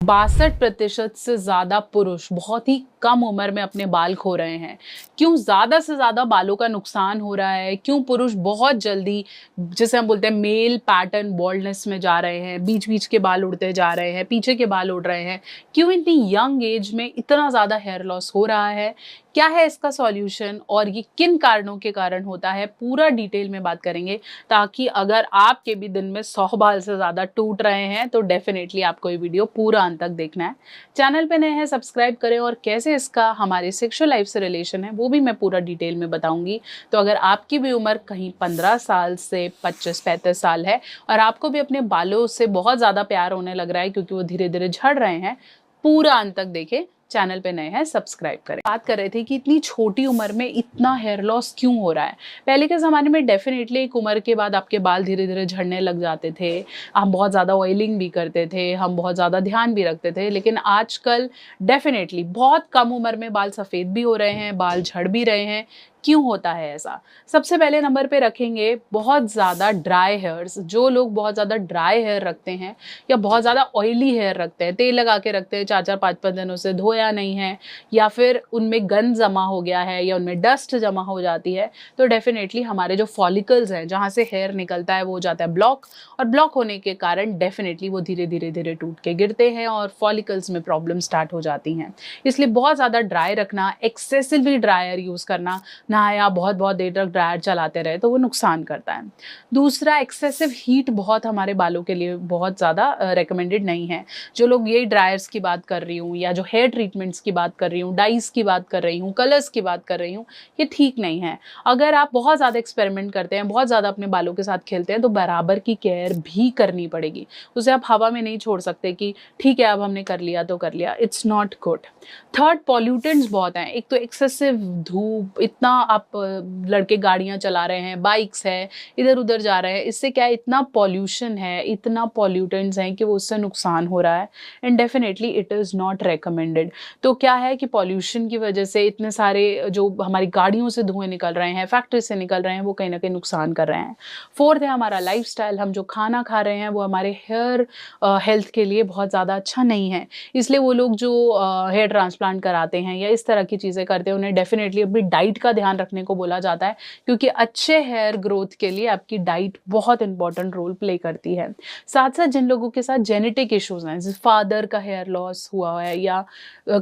62% से ज़्यादा पुरुष बहुत ही कम उम्र में अपने बाल खो रहे हैं। क्यों ज़्यादा से ज़्यादा बालों का नुकसान हो रहा है? क्यों पुरुष बहुत जल्दी, जिसे हम बोलते हैं मेल पैटर्न बाल्डनेस में जा रहे हैं, बीच-बीच के बाल उड़ते जा रहे हैं, पीछे के बाल उड़ रहे हैं? क्यों इतनी यंग एज में इतना ज़्यादा हेयर लॉस हो रहा है? क्या है इसका सॉल्यूशन और ये किन कारणों के कारण होता है? पूरा डिटेल में बात करेंगे, ताकि अगर आपके भी दिन में 100 बाल से ज़्यादा टूट रहे हैं तो डेफिनेटली आपको ये वीडियो पूरा अंत तक देखना है। चैनल पे नए हैं सब्सक्राइब करें, और कैसे इसका हमारे सेक्सुअल लाइफ से रिलेशन है वो भी मैं पूरा डिटेल में बताऊंगी। तो अगर आपकी भी उम्र कहीं 15 साल से 25-35 साल है और आपको भी अपने बालों से बहुत ज़्यादा प्यार होने लग रहा है क्योंकि वो धीरे धीरे झड़ रहे हैं, पूरा अंत तक देखें। चैनल पे नए हैं सब्सक्राइब करें। बात कर रहे थे कि इतनी छोटी उम्र में इतना हेयर लॉस क्यों हो रहा है। पहले के ज़माने में डेफिनेटली एक उम्र के बाद आपके बाल धीरे धीरे झड़ने लग जाते थे, हम बहुत ज़्यादा ऑयलिंग भी करते थे, हम बहुत ज़्यादा ध्यान भी रखते थे। लेकिन आजकल डेफिनेटली बहुत कम उम्र में बाल सफ़ेद भी हो रहे हैं, बाल झड़ भी रहे हैं। क्यों होता है ऐसा? सबसे पहले नंबर पे रखेंगे बहुत ज़्यादा ड्राई हेयर्स। जो लोग बहुत ज़्यादा ड्राई हेयर रखते हैं या बहुत ज़्यादा ऑयली हेयर रखते हैं, तेल लगा के रखते हैं, 4-4 5-5 दिनों से धोया नहीं है, या फिर उनमें गंद जमा हो गया है या उनमें डस्ट जमा हो जाती है, तो डेफिनेटली हमारे जो फॉलिकल्स हैं जहाँ से हेयर निकलता है वो हो जाता है ब्लॉक, और ब्लॉक होने के कारण डेफिनेटली वो धीरे धीरे धीरे टूट के गिरते हैं और फॉलिकल्स में प्रॉब्लम स्टार्ट हो जाती हैं। इसलिए बहुत ज़्यादा ड्राई रखना, एक्सेसिवली ड्रायर यूज़ करना ना, या बहुत बहुत देर तक ड्रायर चलाते रहे तो वो नुकसान करता है। दूसरा, एक्सेसिव हीट बहुत हमारे बालों के लिए बहुत ज़्यादा रेकमेंडेड नहीं है। जो लोग यही ड्रायर्स की बात कर रही हूँ या जो हेयर ट्रीटमेंट्स की बात कर रही हूँ, डाइस की बात कर रही हूँ, कलर्स की बात कर रही हूँ, ये ठीक नहीं है। अगर आप बहुत ज़्यादा एक्सपेरिमेंट करते हैं, बहुत ज़्यादा अपने बालों के साथ खेलते हैं, तो बराबर की केयर भी करनी पड़ेगी। उसे आप हवा में नहीं छोड़ सकते कि ठीक है अब हमने कर लिया तो कर लिया। It's not good. Third, pollutants बहुत हैं। एक तो एक्सेसिव धूप, इतना आप लड़के गाड़ियाँ चला रहे हैं, बाइक्स है, इधर उधर जा रहे हैं, इससे क्या है, इतना पॉल्यूशन है, इतना पॉल्यूटेंट्स हैं कि वो उससे नुकसान हो रहा है, and definitely it is not recommended. तो क्या है कि पॉल्यूशन की वजह से इतने सारे जो हमारी गाड़ियों से धुएं निकल रहे हैं, फैक्ट्री से निकल रहे हैं, वो कहीं ना कहीं नुकसान कर रहे हैं। फोर्थ है हमारा लाइफस्टाइल। हम जो खाना खा रहे हैं वो हमारे हेयर हेल्थ के लिए बहुत ज़्यादा अच्छा नहीं है। इसलिए वो लोग जो हेयर ट्रांसप्लांट कराते हैं या इस तरह की चीज़ें करते हैं, उन्हें डेफिनेटली अपनी डाइट का ध्यान रखने को बोला जाता है, क्योंकि अच्छे हेयर ग्रोथ के लिए आपकी डाइट बहुत इंपॉर्टेंट रोल प्ले करती है। साथ साथ जिन लोगों के साथ जेनेटिक इश्यूज हैं, जैसे फादर का हेयर लॉस हुआ है या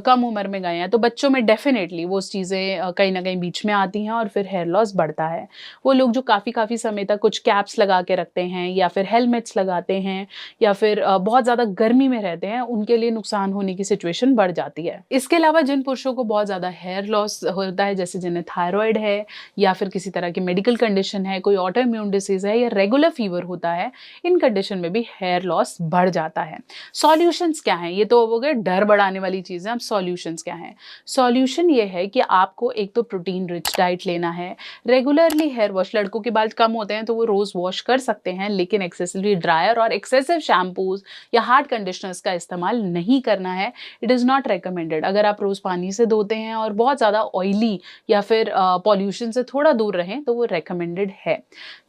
कम उम्र में गए हैं, तो बच्चों में डेफिनेटली वो चीज़ें कहीं ना कहीं बीच में आती हैं और फिर हेयर लॉस बढ़ता है। वो लोग जो काफ़ी समय तक कुछ कैप्स लगा के रखते हैं या फिर हेलमेट्स लगाते हैं या फिर बहुत ज़्यादा गर्मी में रहते हैं, उनके लिए नुकसान होने की सिचुएशन बढ़ जाती है। इसके अलावा जिन पुरुषों को बहुत ज़्यादा हेयर लॉस होता है, जैसे जिन्हें थायराइड है या फिर किसी तरह की मेडिकल कंडीशन है, कोई ऑटो इम्यून डिसीज है या रेगुलर फीवर होता है, इन कंडीशन में भी हेयर लॉस बढ़ जाता है। सॉल्यूशंस क्या हैं? ये तो हो गए डर बढ़ाने वाली चीज़ें। अब सॉल्यूशंस क्या हैं? सॉल्यूशन ये है कि आपको एक तो प्रोटीन रिच डाइट लेना है, रेगुलरली हेयर वॉश। लड़कों के बाल कम होते हैं तो वो रोज़ वॉश कर सकते हैं, लेकिन एक्सेसिवली ड्रायर और एक्सेसिव शैम्पूज या हार्ड कंडीशनर्स का इस्तेमाल नहीं करना है। It is not recommended. अगर आप रोज़ पानी से धोते हैं और बहुत ज़्यादा ऑयली या फिर पॉल्यूशन से थोड़ा दूर रहें तो वो रेकमेंडेड है।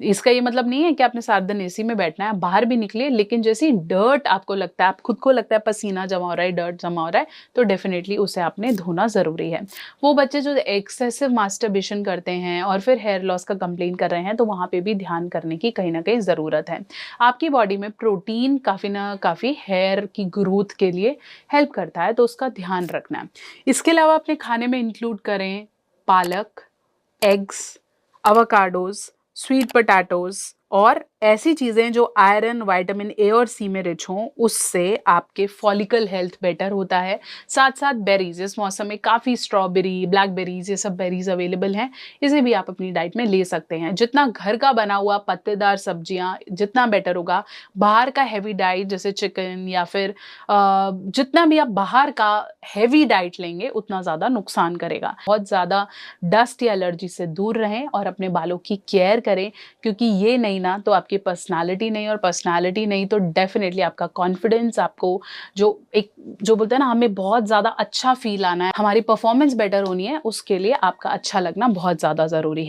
इसका ये मतलब नहीं है कि आपने सारा दिन एसी में बैठना है, बाहर भी निकलिए, लेकिन जैसे डर्ट आपको लगता है, आप खुद को लगता है पसीना जमा हो रहा है, डर्ट जमा हो रहा है, तो डेफिनेटली उसे आपने धोना ज़रूरी है। वो बच्चे जो एक्सेसिव मास्टरबेशन करते हैं और फिर हेयर लॉस का कंप्लेन कर रहे हैं, तो वहाँ पे भी ध्यान करने की कहीं ना कहीं ज़रूरत है। आपकी बॉडी में प्रोटीन काफ़ी ना काफ़ी हेयर की ग्रोथ के लिए हेल्प करता है, तो उसका ध्यान रखना है। इसके अलावा अपने खाने में इंक्लूड करें पालक, एग्स, अवाकाडोज, स्वीट पोटैटोज और ऐसी चीज़ें जो आयरन, विटामिन ए और सी में रिच हों, उससे आपके फॉलिकल हेल्थ बेटर होता है। साथ साथ बेरीज, इस मौसम में काफ़ी स्ट्रॉबेरी, ब्लैकबेरीज, ये सब बेरीज अवेलेबल हैं, इसे भी आप अपनी डाइट में ले सकते हैं। जितना घर का बना हुआ पत्तेदार सब्जियां जितना बेटर होगा, बाहर का हैवी डाइट जैसे चिकन या फिर जितना भी आप बाहर का हैवी डाइट लेंगे उतना ज़्यादा नुकसान करेगा। बहुत ज़्यादा डस्ट या एलर्जी से दूर रहें और अपने बालों की केयर करें, क्योंकि ये नहीं ना तो आपकी पर्सनालिटी नहीं, और पर्सनालिटी नहीं तो डेफिनेटली आपका कॉन्फिडेंस, आपको जो बोलते हैं ना, हमें बहुत ज़्यादा अच्छा फील आना है, हमारी परफॉर्मेंस बेटर होनी है, उसके लिए आपका अच्छा लगना बहुत ज़्यादा ज़रूरी है।